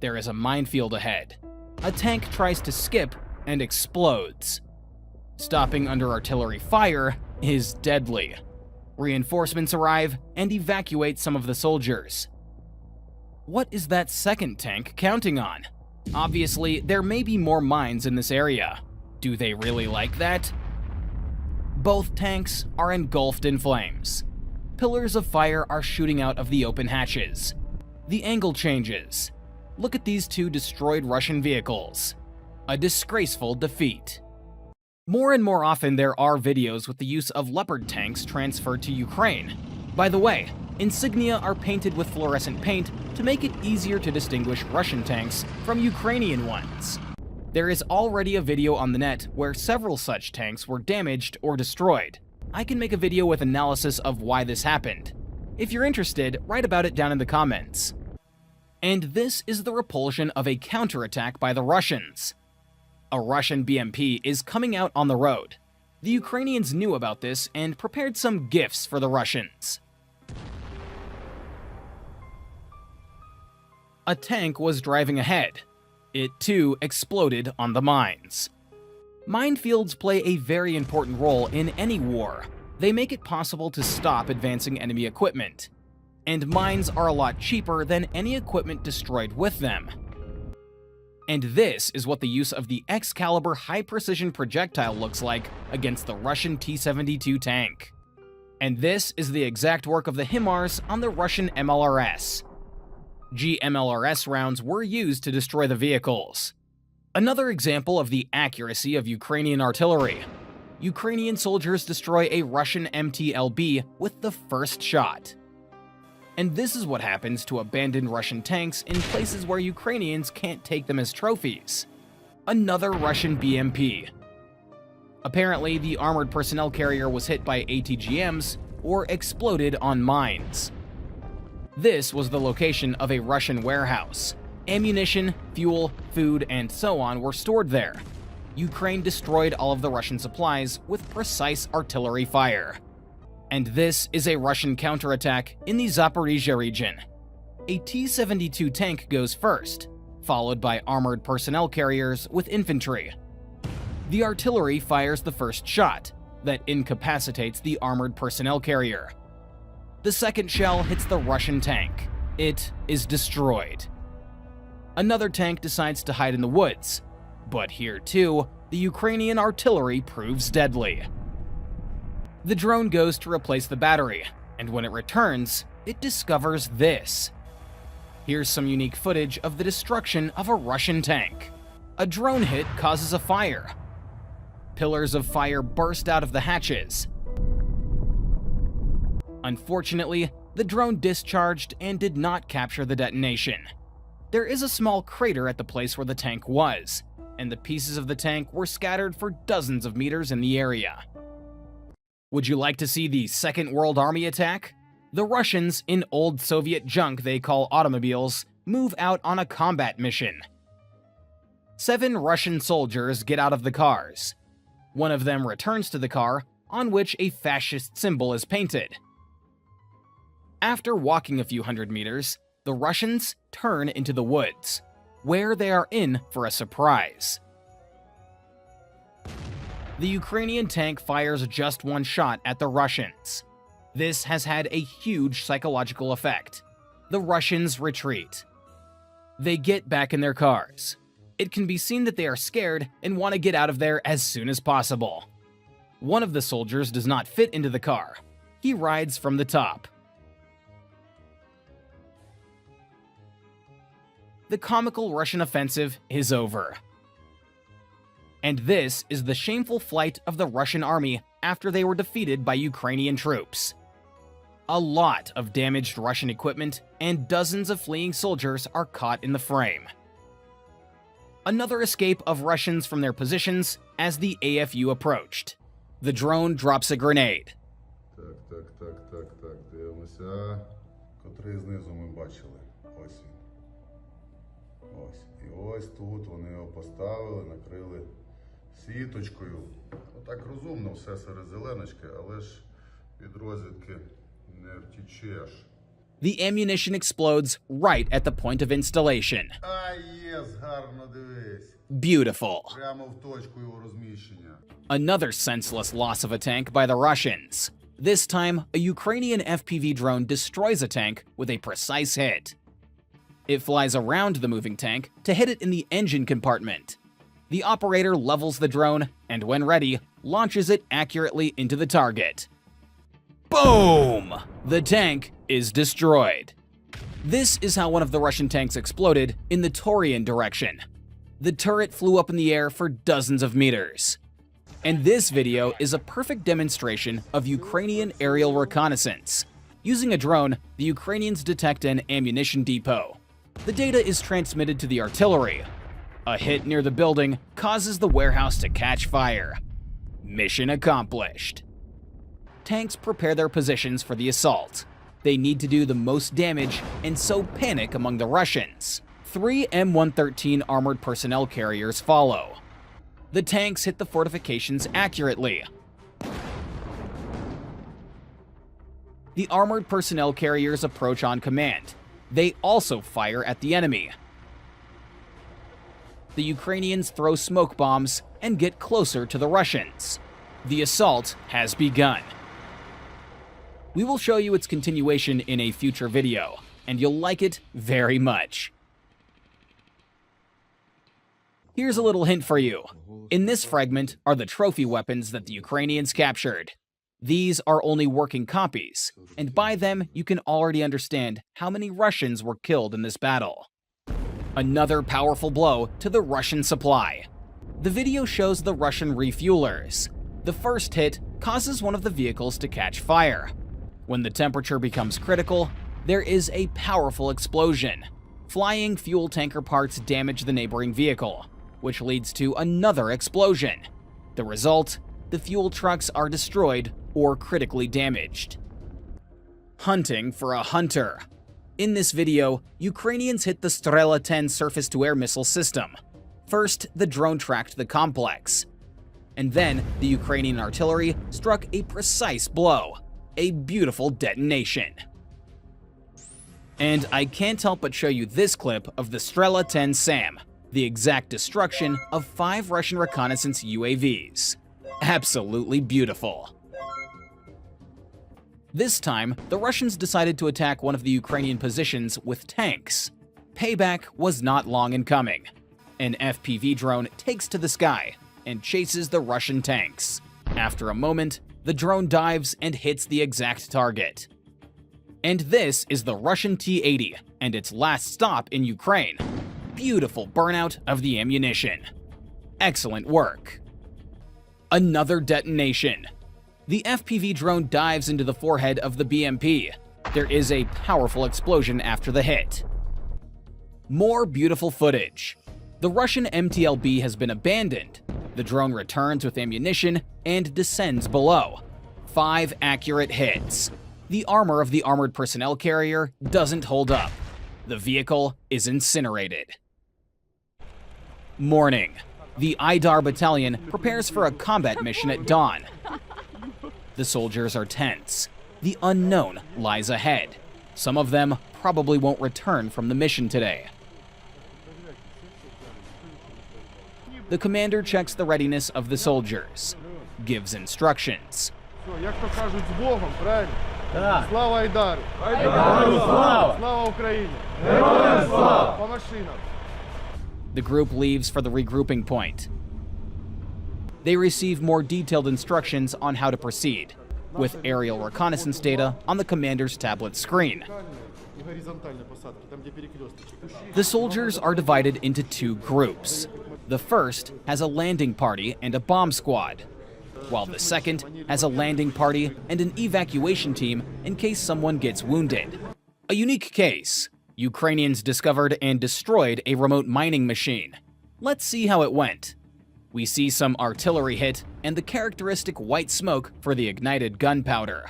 There is a minefield ahead. A tank tries to skip and explodes. Stopping under artillery fire is deadly. Reinforcements arrive and evacuate some of the soldiers. What is that second tank counting on? Obviously, there may be more mines in this area. Do they really like that? Both tanks are engulfed in flames. Pillars of fire are shooting out of the open hatches. The angle changes. Look at these 2 destroyed Russian vehicles. A disgraceful defeat. More and more often there are videos with the use of Leopard tanks transferred to Ukraine. By the way, insignia are painted with fluorescent paint to make it easier to distinguish Russian tanks from Ukrainian ones. There is already a video on the net where several such tanks were damaged or destroyed. I can make a video with analysis of why this happened. If you're interested, write about it down in the comments. And this is the repulsion of a counterattack by the Russians. A Russian BMP is coming out on the road. The Ukrainians knew about this and prepared some gifts for the Russians. A tank was driving ahead. It too exploded on the mines. Minefields play a very important role in any war. They make it possible to stop advancing enemy equipment. And mines are a lot cheaper than any equipment destroyed with them. And this is what the use of the Excalibur high-precision projectile looks like against the Russian T-72 tank. And this is the exact work of the HIMARS on the Russian MLRS. GMLRS rounds were used to destroy the vehicles. Another example of the accuracy of Ukrainian artillery. Ukrainian soldiers destroy a Russian MTLB with the first shot. And this is what happens to abandoned Russian tanks in places where Ukrainians can't take them as trophies. Another Russian BMP. Apparently, the armored personnel carrier was hit by ATGMs or exploded on mines. This was the location of a Russian warehouse. Ammunition, fuel, food, and so on were stored there. Ukraine destroyed all of the Russian supplies with precise artillery fire. And this is a Russian counterattack in the Zaporizhia region. A T-72 tank goes first, followed by armored personnel carriers with infantry. The artillery fires the first shot, that incapacitates the armored personnel carrier. The second shell hits the Russian tank. It is destroyed. Another tank decides to hide in the woods, but here too, the Ukrainian artillery proves deadly. The drone goes to replace the battery, and when it returns, it discovers this. Here's some unique footage of the destruction of a Russian tank. A drone hit causes a fire. Pillars of fire burst out of the hatches. Unfortunately, the drone discharged and did not capture the detonation. There is a small crater at the place where the tank was, and the pieces of the tank were scattered for dozens of meters in the area. Would you like to see the Second World Army attack? The Russians, in old Soviet junk they call automobiles, move out on a combat mission. 7 Russian soldiers get out of the cars. One of them returns to the car, on which a fascist symbol is painted. After walking a few hundred meters, the Russians turn into the woods, where they are in for a surprise. The Ukrainian tank fires just one shot at the Russians. This has had a huge psychological effect. The Russians retreat. They get back in their cars. It can be seen that they are scared and want to get out of there as soon as possible. One of the soldiers does not fit into the car. He rides from the top. The comical Russian offensive is over. And this is the shameful flight of the Russian army after they were defeated by Ukrainian troops. A lot of damaged Russian equipment and dozens of fleeing soldiers are caught in the frame. Another escape of Russians from their positions as the AFU approached. The drone drops a grenade. Так, дивимося. Котрий знизу ми бачили. Ось він. Ось. І ось тут вони його поставили, накрили сіточкою. Отак розумно все серед зеленочки, але ж від розвідки не втічеш. The ammunition explodes right at the point of installation. Гарно дивись. Beautiful. Прямо в точку його розміщення. Another senseless loss of a tank by the Russians. This time, a Ukrainian FPV drone destroys a tank with a precise hit. It flies around the moving tank to hit it in the engine compartment. The operator levels the drone and, when ready, launches it accurately into the target. Boom! The tank is destroyed. This is how one of the Russian tanks exploded in the Taurian direction. The turret flew up in the air for dozens of meters. And this video is a perfect demonstration of Ukrainian aerial reconnaissance. Using a drone, the Ukrainians detect an ammunition depot. The data is transmitted to the artillery. A hit near the building causes the warehouse to catch fire. Mission accomplished. Tanks prepare their positions for the assault. They need to do the most damage and sow panic among the Russians. 3 M113 armored personnel carriers follow. The tanks hit the fortifications accurately. The armored personnel carriers approach on command. They also fire at the enemy. The Ukrainians throw smoke bombs and get closer to the Russians. The assault has begun. We will show you its continuation in a future video, and you'll like it very much. Here's a little hint for you. In this fragment are the trophy weapons that the Ukrainians captured. These are only working copies, and by them you can already understand how many Russians were killed in this battle. Another powerful blow to the Russian supply. The video shows the Russian refuelers. The first hit causes one of the vehicles to catch fire. When the temperature becomes critical, there is a powerful explosion. Flying fuel tanker parts damage the neighboring vehicle, which leads to another explosion. The result? The fuel trucks are destroyed or critically damaged. Hunting for a hunter. In this video, Ukrainians hit the Strela 10 surface-to-air missile system. First, the drone tracked the complex. And then, the Ukrainian artillery struck a precise blow. A beautiful detonation. And I can't help but show you this clip of the Strela 10 SAM, the exact destruction of 5 Russian reconnaissance UAVs. Absolutely beautiful. This time, the Russians decided to attack one of the Ukrainian positions with tanks. Payback was not long in coming. An FPV drone takes to the sky and chases the Russian tanks. After a moment, the drone dives and hits the exact target. And this is the Russian T-80 and its last stop in Ukraine. Beautiful burnout of the ammunition. Excellent work. Another detonation. The FPV drone dives into the forehead of the BMP. There is a powerful explosion after the hit. More beautiful footage. The Russian MTLB has been abandoned. The drone returns with ammunition and descends below. 5 accurate hits. The armor of the armored personnel carrier doesn't hold up. The vehicle is incinerated. Morning. The IDAR battalion prepares for a combat mission at dawn. The soldiers are tense. The unknown lies ahead. Some of them probably won't return from the mission today. The commander checks the readiness of the soldiers, gives instructions. Як то кажуть, з Богом, правильно? Слава Айдару! Слава Україні! По машинам! The group leaves for the regrouping point. They receive more detailed instructions on how to proceed, with aerial reconnaissance data on the commander's tablet screen. І горизонтальні посадки, там де перекресточки. The soldiers are divided into two groups. The first has a landing party and a bomb squad, while the second has a landing party and an evacuation team in case someone gets wounded. A unique case. Ukrainians discovered and destroyed a remote mining machine. Let's see how it went. We see some artillery hit and the characteristic white smoke for the ignited gunpowder.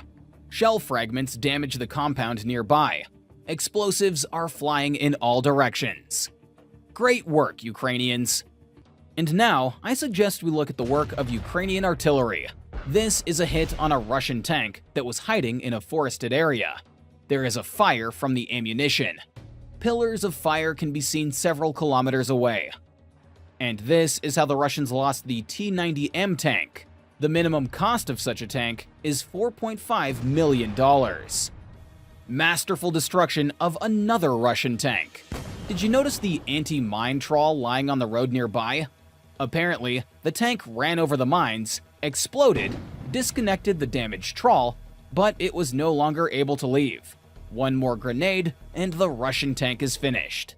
Shell fragments damage the compound nearby. Explosives are flying in all directions. Great work, Ukrainians. And now, I suggest we look at the work of Ukrainian artillery. This is a hit on a Russian tank that was hiding in a forested area. There is a fire from the ammunition. Pillars of fire can be seen several kilometers away. And this is how the Russians lost the T-90M tank. The minimum cost of such a tank is $4.5 million. Masterful destruction of another Russian tank. Did you notice the anti-mine trawl lying on the road nearby? Apparently, the tank ran over the mines, exploded, disconnected the damaged trawl, but it was no longer able to leave. One more grenade, and the Russian tank is finished.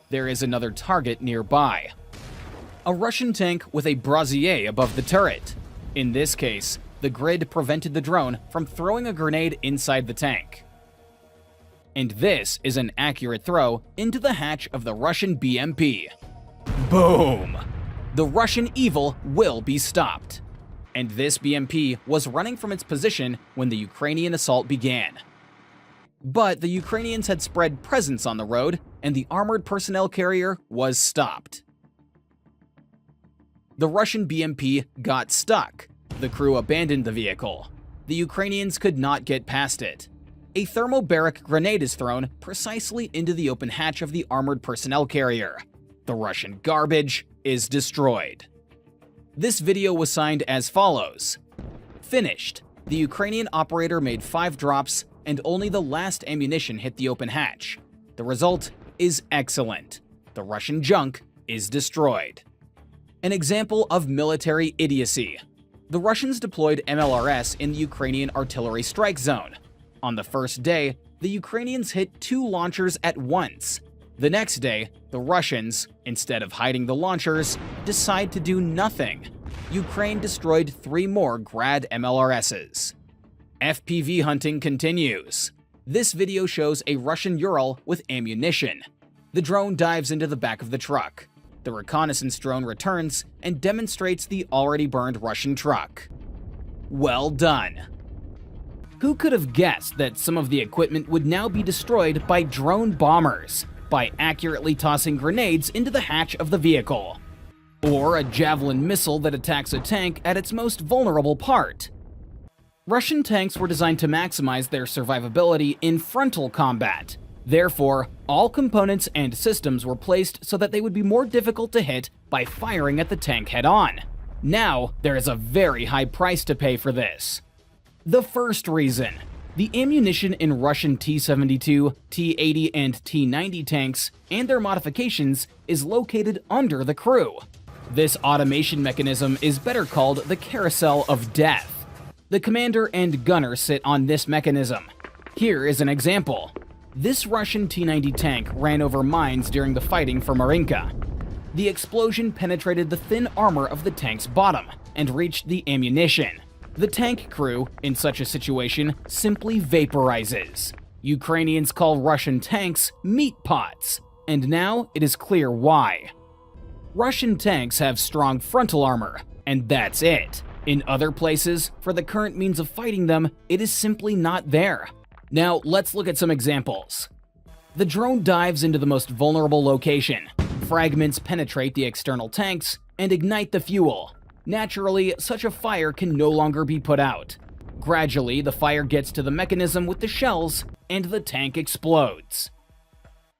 There is another target nearby. A Russian tank with a brazier above the turret. In this case, the grid prevented the drone from throwing a grenade inside the tank. And this is an accurate throw into the hatch of the Russian BMP. Boom! The Russian evil will be stopped. And this BMP was running from its position when the Ukrainian assault began. But the Ukrainians had spread presence on the road, and the armored personnel carrier was stopped. The Russian BMP got stuck. The crew abandoned the vehicle. The Ukrainians could not get past it. A thermobaric grenade is thrown precisely into the open hatch of the armored personnel carrier. The Russian garbage is destroyed. This video was signed as follows. Finished. The Ukrainian operator made 5 drops and only the last ammunition hit the open hatch. The result is excellent. The Russian junk is destroyed. An example of military idiocy. The Russians deployed MLRS in the Ukrainian artillery strike zone. On the first day, the Ukrainians hit 2 launchers at once. The next day, the Russians, instead of hiding the launchers, decide to do nothing. Ukraine destroyed 3 more Grad MLRSs. FPV hunting continues. This video shows a Russian Ural with ammunition. The drone dives into the back of the truck. The reconnaissance drone returns and demonstrates the already burned Russian truck. Well done. Who could have guessed that some of the equipment would now be destroyed by drone bombers, by accurately tossing grenades into the hatch of the vehicle? Or a javelin missile that attacks a tank at its most vulnerable part? Russian tanks were designed to maximize their survivability in frontal combat. Therefore, all components and systems were placed so that they would be more difficult to hit by firing at the tank head-on. Now, there is a very high price to pay for this. The first reason. The ammunition in Russian T-72, T-80, and T-90 tanks and their modifications is located under the crew. This automation mechanism is better called the carousel of death. The commander and gunner sit on this mechanism. Here is an example. This Russian T-90 tank ran over mines during the fighting for Marinka. The explosion penetrated the thin armor of the tank's bottom and reached the ammunition. The tank crew, in such a situation, simply vaporizes. Ukrainians call Russian tanks meat pots, and now it is clear why. Russian tanks have strong frontal armor, and that's it. In other places, for the current means of fighting them, it is simply not there. Now, let's look at some examples. The drone dives into the most vulnerable location. Fragments penetrate the external tanks and ignite the fuel. Naturally, such a fire can no longer be put out. Gradually, the fire gets to the mechanism with the shells and the tank explodes.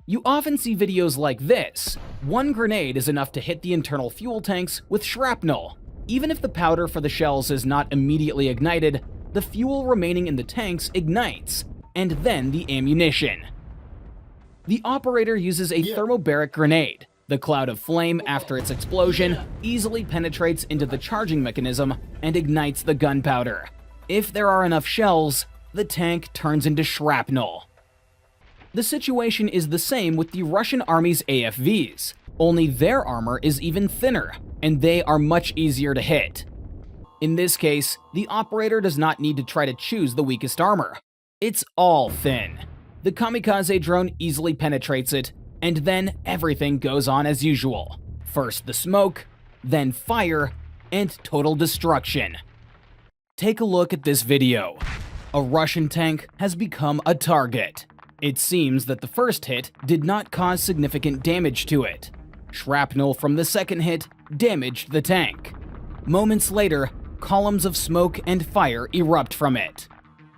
You often see videos like this. One grenade is enough to hit the internal fuel tanks with shrapnel. Even if the powder for the shells is not immediately ignited, the fuel remaining in the tanks ignites, and then the ammunition. The operator uses a thermobaric grenade. The cloud of flame after its explosion easily penetrates into the charging mechanism and ignites the gunpowder. If there are enough shells, the tank turns into shrapnel. The situation is the same with the Russian army's AFVs, only their armor is even thinner, and they are much easier to hit. In this case, the operator does not need to try to choose the weakest armor. It's all thin. The kamikaze drone easily penetrates it, and then everything goes on as usual. First the smoke, then fire, and total destruction. Take a look at this video. A Russian tank has become a target. It seems that the first hit did not cause significant damage to it. Shrapnel from the second hit damaged the tank. Moments later, columns of smoke and fire erupt from it.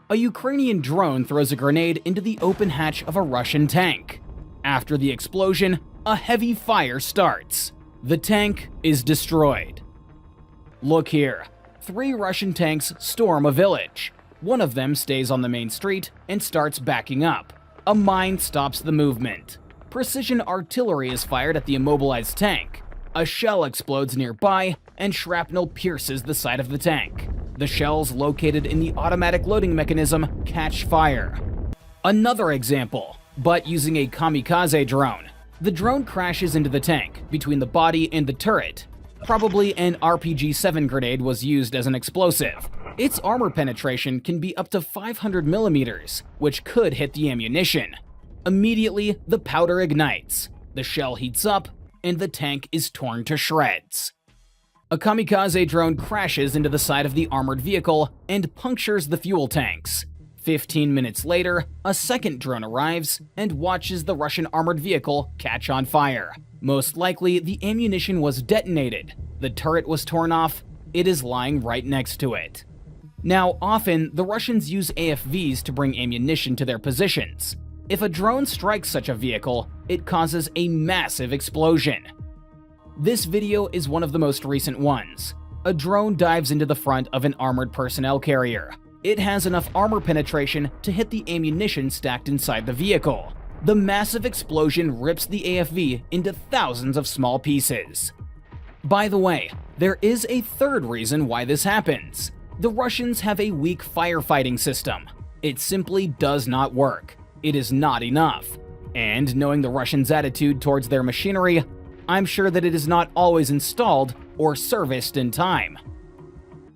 A Ukrainian drone throws a grenade into the open hatch of a Russian tank. After the explosion, a heavy fire starts. The tank is destroyed. Look here. 3 Russian tanks storm a village. One of them stays on the main street and starts backing up. A mine stops the movement. Precision artillery is fired at the immobilized tank. A shell explodes nearby, and shrapnel pierces the side of the tank. The shells located in the automatic loading mechanism catch fire. Another example, but using a kamikaze drone. The drone crashes into the tank, between the body and the turret. Probably an RPG-7 grenade was used as an explosive. Its armor penetration can be up to 500 millimeters, which could hit the ammunition. Immediately, the powder ignites, the shell heats up, and the tank is torn to shreds. A kamikaze drone crashes into the side of the armored vehicle and punctures the fuel tanks. 15 minutes later, a second drone arrives and watches the Russian armored vehicle catch on fire. Most likely, the ammunition was detonated. The turret was torn off. It is lying right next to it. Now, often, the Russians use AFVs to bring ammunition to their positions. If a drone strikes such a vehicle, it causes a massive explosion. This video is one of the most recent ones. A drone dives into the front of an armored personnel carrier. It has enough armor penetration to hit the ammunition stacked inside the vehicle. The massive explosion rips the AFV into thousands of small pieces. By the way, there is a third reason why this happens. The Russians have a weak firefighting system. It simply does not work. It is not enough. And knowing the Russians' attitude towards their machinery, I'm sure that it is not always installed or serviced in time.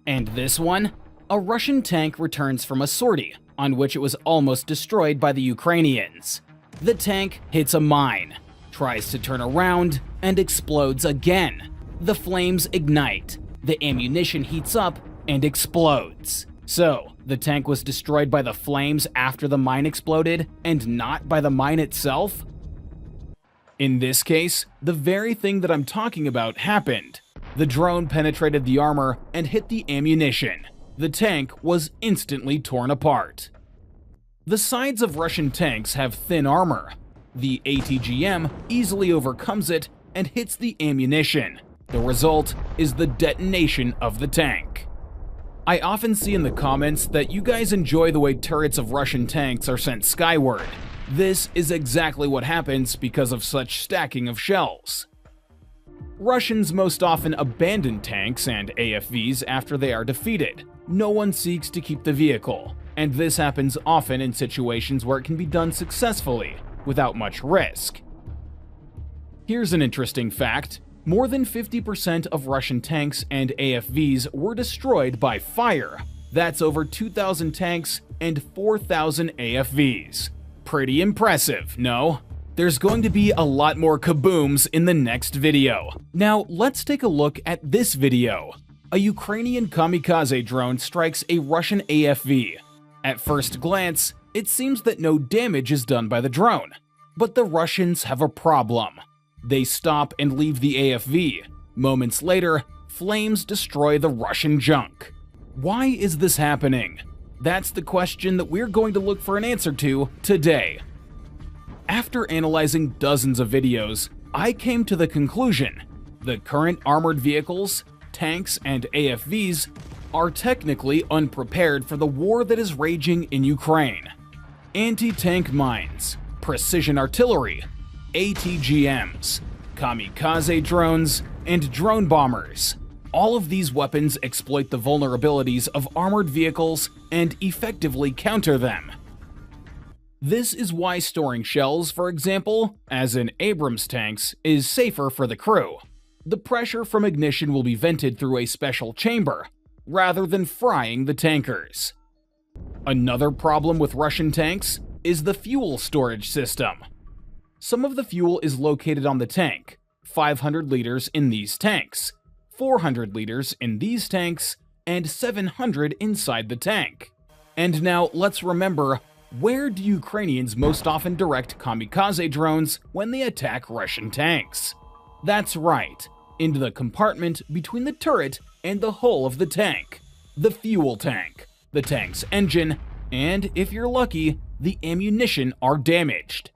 And this one? A Russian tank returns from a sortie, on which it was almost destroyed by the Ukrainians. The tank hits a mine, tries to turn around, and explodes again. The flames ignite, the ammunition heats up, and explodes. So, the tank was destroyed by the flames after the mine exploded, and not by the mine itself? In this case, the very thing that I'm talking about happened. The drone penetrated the armor and hit the ammunition. The tank was instantly torn apart. The sides of Russian tanks have thin armor. The ATGM easily overcomes it and hits the ammunition. The result is the detonation of the tank. I often see in the comments that you guys enjoy the way turrets of Russian tanks are sent skyward. This is exactly what happens because of such stacking of shells. Russians most often abandon tanks and AFVs after they are defeated. No one seeks to keep the vehicle, and this happens often in situations where it can be done successfully, without much risk. Here's an interesting fact. More than 50% of Russian tanks and AFVs were destroyed by fire. That's over 2,000 tanks and 4,000 AFVs. Pretty impressive, no? There's going to be a lot more kabooms in the next video. Now, let's take a look at this video. A Ukrainian kamikaze drone strikes a Russian AFV. At first glance, it seems that no damage is done by the drone. But the Russians have a problem. They stop and leave the AFV. Moments later, flames destroy the Russian junk. Why is this happening? That's the question that we're going to look for an answer to today. After analyzing dozens of videos, I came to the conclusion the current armored vehicles, tanks, and AFVs are technically unprepared for the war that is raging in Ukraine. Anti-tank mines, precision artillery, ATGMs, kamikaze drones, and drone bombers. All of these weapons exploit the vulnerabilities of armored vehicles and effectively counter them. This is why storing shells, for example, as in Abrams tanks, is safer for the crew. The pressure from ignition will be vented through a special chamber, rather than frying the tankers. Another problem with Russian tanks is the fuel storage system. Some of the fuel is located on the tank, 500 liters in these tanks, 400 liters in these tanks, and 700 inside the tank. And now let's remember, where do Ukrainians most often direct kamikaze drones when they attack Russian tanks? That's right, into the compartment between the turret and the hull of the tank, the fuel tank, the tank's engine, and if you're lucky, the ammunition are damaged.